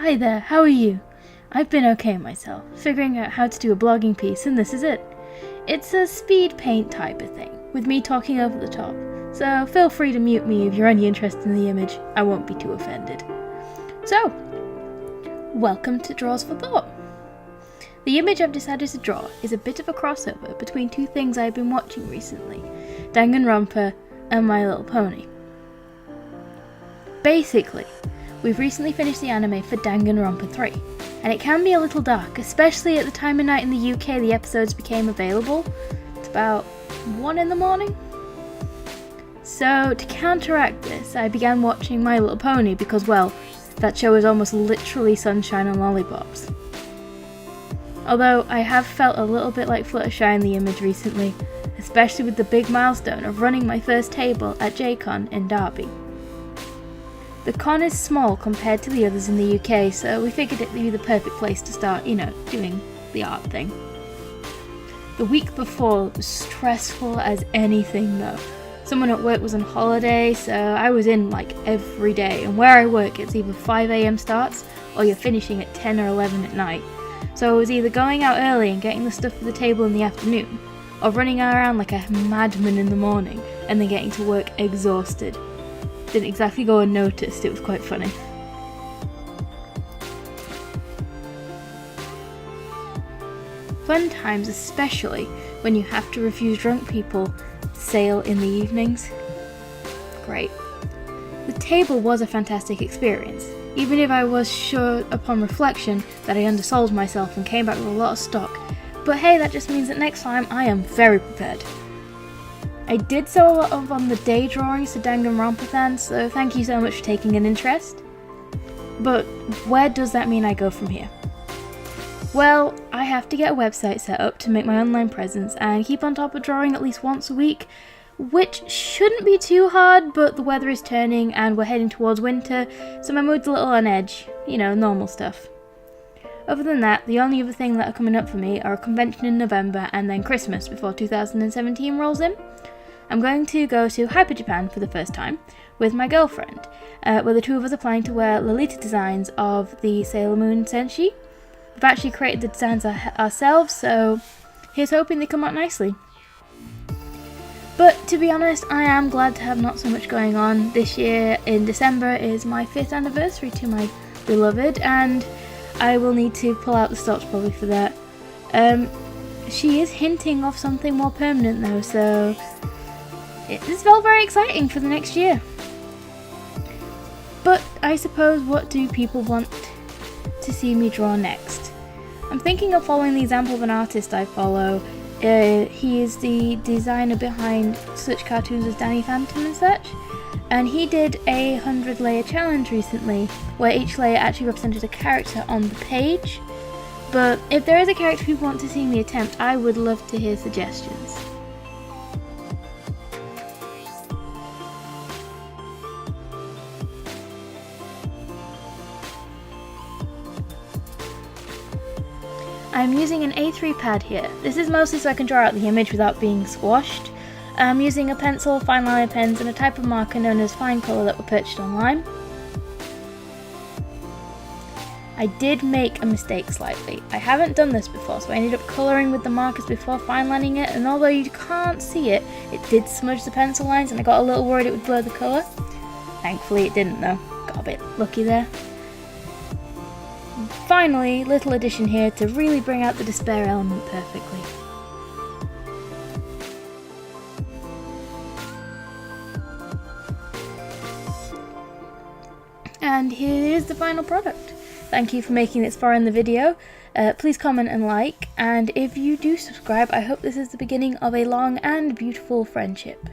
Hi there, how are you? I've been okay myself, figuring out how to do a blogging piece, and this is it. It's a speed paint type of thing, with me talking over the top, so feel free to mute me if you're only interested in the image. I won't be too offended. So, welcome to Draws for Thought. The image I've decided to draw is a bit of a crossover between two things I've been watching recently, Danganronpa and My Little Pony. Basically, we've recently finished the anime for Danganronpa 3, and it can be a little dark, especially at the time of night in the UK the episodes became available. It's about 1 in the morning. So to counteract this, I began watching My Little Pony because, well, that show is almost literally sunshine and lollipops. Although I have felt a little bit like Fluttershy in the image recently, especially with the big milestone of running my first table at JCon in Derby. The con is small compared to the others in the UK, so we figured it'd be the perfect place to start, doing the art thing. The week before was stressful as anything though. Someone at work was on holiday, so I was in every day, and where I work it's either 5 AM starts or you're finishing at 10 or 11 at night. So I was either going out early and getting the stuff for the table in the afternoon, or running around like a madman in the morning and then getting to work exhausted. Didn't exactly go unnoticed, it was quite funny. Fun times, especially when you have to refuse drunk people sail in the evenings. Great. The table was a fantastic experience, even if I was sure upon reflection that I undersold myself and came back with a lot of stock. But hey, that just means that next time I am very prepared. I did so a lot on the day drawings to Danganronpa, so thank you so much for taking an interest. But where does that mean I go from here? Well, I have to get a website set up to make my online presence and keep on top of drawing at least once a week, which shouldn't be too hard, but the weather is turning and we're heading towards winter, so my mood's a little on edge, normal stuff. Other than that, the only other thing that are coming up for me are a convention in November and then Christmas before 2017 rolls in. I'm going to go to Hyper Japan for the first time with my girlfriend, where the two of us are planning to wear Lolita designs of the Sailor Moon Senshi. We've actually created the designs ourselves, so here's hoping they come out nicely. But to be honest, I am glad to have not so much going on. This year in December is my 5th anniversary to my beloved, and I will need to pull out the stops probably for that. She is hinting of something more permanent though, so this felt very exciting for the next year. But I suppose, what do people want to see me draw next? I'm thinking of following the example of an artist I follow. He is the designer behind such cartoons as Danny Phantom and such, and he did a 100-layer challenge recently where each layer actually represented a character on the page. But if there is a character people want to see me attempt, I would love to hear suggestions. I'm using an A3 pad here. This is mostly so I can draw out the image without being squashed. I'm using a pencil, fine liner pens, and a type of marker known as fine colour that were purchased online. I did make a mistake slightly. I haven't done this before, so I ended up colouring with the markers before fine lining it, and although you can't see it, it did smudge the pencil lines and I got a little worried it would blur the colour. Thankfully it didn't though. Got a bit lucky there. Finally, little addition here to really bring out the despair element perfectly. And here is the final product. Thank you for making it this far in the video. Please comment and like, and if you do subscribe, I hope this is the beginning of a long and beautiful friendship.